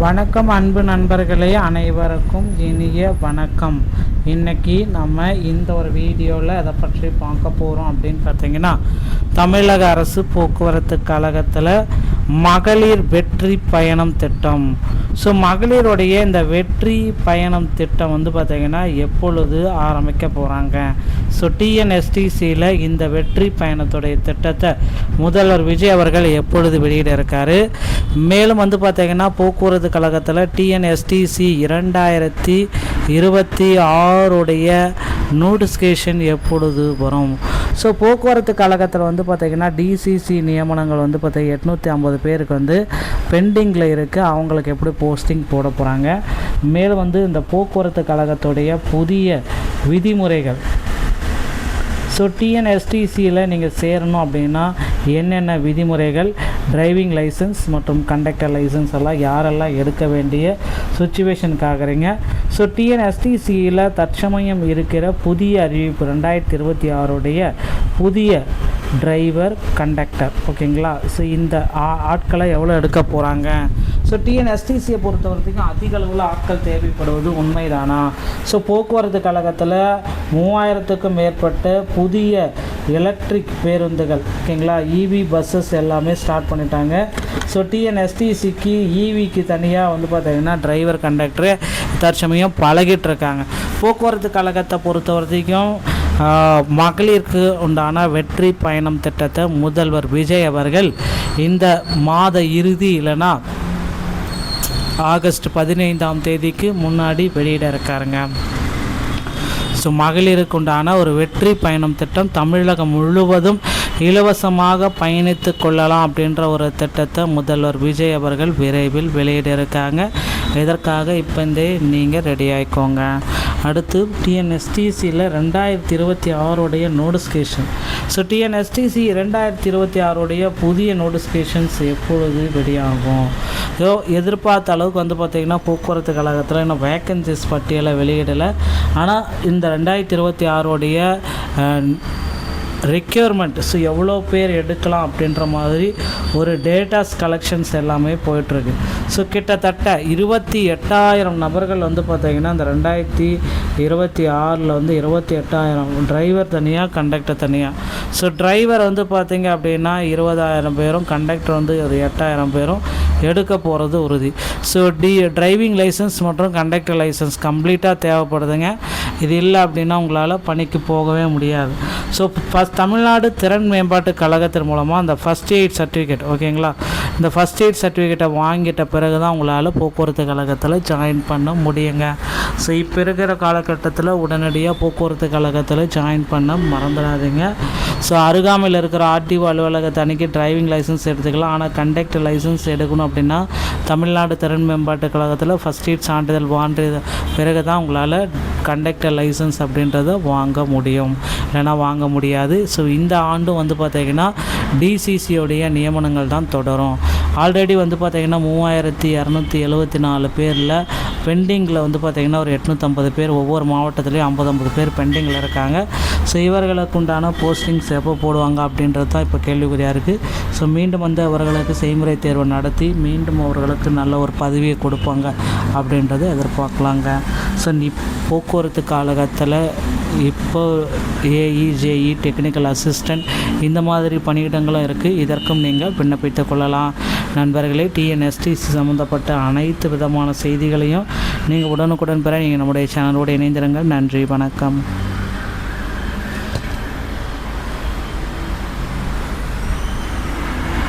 வணக்கம் அன்பு நண்பர்களே, அனைவருக்கும் இனிய வணக்கம். இன்றைக்கி நம்ம இந்த ஒரு வீடியோவில் அதை பற்றி பார்க்க போகிறோம் அப்படின்னு பார்த்தீங்கன்னா, தமிழக அரசு போக்குவரத்து கழகத்தில் மகளிர் வெற்றி பயணம் திட்டம். ஸோ மகளிருடைய இந்த வெற்றி பயணம் திட்டம் வந்து பார்த்திங்கன்னா எப்பொழுது ஆரம்பிக்க போகிறாங்க. ஸோ டிஎன்எஸ்டிசியில் இந்த வெற்றி பயணத்துடைய திட்டத்தை முதல்வர் விஜய் அவர்கள் எப்பொழுது வெளியிட இருக்காரு. மேலும் வந்து பார்த்திங்கன்னா போக்குவரத்து கழகத்தில் டிஎன்எஸ்டிசி 2026 நோட்டிஃபிகேஷன் எப்பொழுது வரும். ஸோ போக்குவரத்து கழகத்தில் வந்து பார்த்திங்கன்னா டிசிசி நியமனங்கள் வந்து பார்த்திங்கன்னா 850 பேருக்கு வந்து பெண்டிங்கில் இருக்குது. அவங்களுக்கு எப்படி போஸ்டிங் போட போகிறாங்க. மேலும் வந்து இந்த போக்குவரத்து கழகத்துடைய புதிய விதிமுறைகள். ஸோ டிஎன்எஸ்டிசியில் நீங்கள் சேரணும் அப்படின்னா என்னென்ன விதிமுறைகள், டிரைவிங் லைசன்ஸ் மற்றும் கண்டக்டர் லைசன்ஸ் எல்லாம் யாரெல்லாம் எடுக்க வேண்டிய சுச்சுவேஷன் ஆகுறீங்க. ஸோ டிஎன்எஸ்டிசியில் தற்சமயம் இருக்கிற புதிய அறிவிப்பு 2026 புதிய டிரைவர், கண்டக்டர், ஓகேங்களா. ஸோ இந்த ஆட்களை எவ்வளோ எடுக்க போகிறாங்க. ஸோ டிஎன்எஸ்டிசியை பொறுத்த வரைக்கும் அதிக அளவில் ஆட்கள் தேவைப்படுவது உண்மைதானா. ஸோ போக்குவரத்து கழகத்தில் 3000க்கும் மேற்பட்ட புதிய எலக்ட்ரிக் பேருந்துகள், ஓகேங்களா, இவி பஸ்ஸஸ் எல்லாமே ஸ்டார்ட் பண்ணிட்டாங்க. ஸோ டிஎன்எஸ்டிசிக்கு இவிக்கு தனியாக வந்து பார்த்திங்கன்னா டிரைவர், கண்டக்டரு தற்சமயம் பழகிட்டு இருக்காங்க. போக்குவரத்து கழகத்தை பொறுத்த வரைக்கும் மகளிருக்கு உண்டான வெற்றி பயணம் திட்டத்தை முதல்வர் விஜய் அவர்கள் இந்த மாத இறுதி இல்லைனா ஆகஸ்ட் 15 முன்னாடி வெளியிட இருக்காருங்க. ஸோ மகளிருக்கு உண்டான ஒரு வெற்றி பயணம் திட்டம் தமிழகம் முழுவதும் இலவசமாக பயணித்து கொள்ளலாம் அப்படின்ற ஒரு திட்டத்தை முதல்வர் விஜய் அவர்கள் விரைவில் வெளியிட இருக்காங்க. இதற்காக இப்போந்தே நீங்கள் ரெடி ஆகிக்கோங்க. அடுத்து டிஎன்எஸ்டிசியில் 2026 நோட்டிஃபிகேஷன். ஸோ டிஎன்எஸ்டிசி 2026 புதிய நோட்டிஃபிகேஷன்ஸ் எப்பொழுது வெளியாகும். எதிர்பார்த்த அளவுக்கு வந்து பார்த்திங்கன்னா போக்குவரத்து கழகத்தில் இன்னும் வேக்கன்சிஸ் பட்டியலை வெளியிடலை. ஆனால் இந்த 2026 ரெக்யூர்மெண்ட், ஸோ எவ்வளோ பேர் எடுக்கலாம் அப்படின்ற மாதிரி ஒரு டேட்டாஸ் கலெக்ஷன்ஸ் எல்லாமே போயிட்டுருக்கு. ஸோ கிட்டத்தட்ட 28,000 நபர்கள் வந்து பார்த்திங்கன்னா இந்த 2026 வந்து 28,000 டிரைவர் தனியாக, கண்டக்டர் தனியாக. ஸோ டிரைவர் வந்து பார்த்திங்க அப்படின்னா 20,000 பேரும், கண்டக்டர் வந்து ஒரு 8,000 பேரும் எடுக்க போகிறது உறுதி. ஸோ டிரைவிங் லைசன்ஸ் மற்றும் கண்டக்டர் லைசன்ஸ் கம்ப்ளீட்டாக தேவைப்படுதுங்க. இது இல்லை அப்படின்னா உங்களால் பணிக்கு போகவே முடியாது. ஸோ தமிழ்நாடு திறன் மேம்பாட்டு கழகத்தின் மூலமாக அந்த ஃபஸ்ட் எய்ட் சர்டிஃபிகேட், ஓகேங்களா, இந்த ஃபஸ்ட் எய்ட் சர்டிஃபிகேட்டை வாங்கிட்ட பிறகு தான் உங்களால் போக்குவரத்து கழகத்தில் ஜாயின் பண்ண முடியுங்க. ஸோ இப்போ இருக்கிற காலகட்டத்தில் உடனடியாக போக்குவரத்து கழகத்தில் ஜாயின் பண்ண மறந்துடாதீங்க. ஸோ அருகாமையில் இருக்கிற ஆர்டிஓ அலுவலகத்தை அன்றைக்கி டிரைவிங் லைசன்ஸ் எடுத்துக்கலாம். ஆனால் கண்டக்டர் லைசன்ஸ் எடுக்கணும் அப்படின்னா தமிழ்நாடு திறன் மேம்பாட்டு கழகத்தில் ஃபஸ்ட் எய்ட் சான்றிதழ் வாங்கிய பிறகு தான் உங்களால் கண்டக்டர் லைசன்ஸ் அப்படின்றத வாங்க முடியும், இல்லைனா வாங்க முடியாது. ஸோ இந்த ஆண்டும் வந்து பார்த்திங்கன்னா டிசிசியோடைய நியமனங்கள் தான் தொடரும். ஆல்ரெடி வந்து பார்த்திங்கன்னா 3274 பேரில் பெண்டிங்கில் வந்து பார்த்திங்கன்னா ஒரு 850 பேர், ஒவ்வொரு மாவட்டத்துலேயும் 50 பேர் பெண்டிங்கில் இருக்காங்க. ஸோ இவர்களுக்கு உண்டான போஸ்டிங்ஸ் எப்போ போடுவாங்க அப்படின்றது தான் இப்போ கேள்விக்குறியாக இருக்குது. ஸோ மீண்டும் வந்து அவர்களுக்கு செய்முறை தேர்வு நடத்தி மீண்டும் அவர்களுக்கு நல்ல ஒரு பதவியை கொடுப்பாங்க அப்படின்றத எதிர்பார்க்கலாங்க. ஸோ போக்குவரத்து கழகத்தில் இப்போ ஏஇஜேஇ, டெக்னிக்கல் அசிஸ்டண்ட், இந்த மாதிரி பணியிடங்களும் இருக்குது. இதற்கும் நீங்கள் விண்ணப்பித்து கொள்ளலாம். நண்பர்களே, டிஎன்எஸ்டிசி சம்மந்தப்பட்ட அனைத்து விதமான செய்திகளையும் நீங்கள் உடனுக்குடன் பெற நீங்கள் நம்முடைய சேனலோடு இணைந்திருங்கள். நன்றி, வணக்கம்.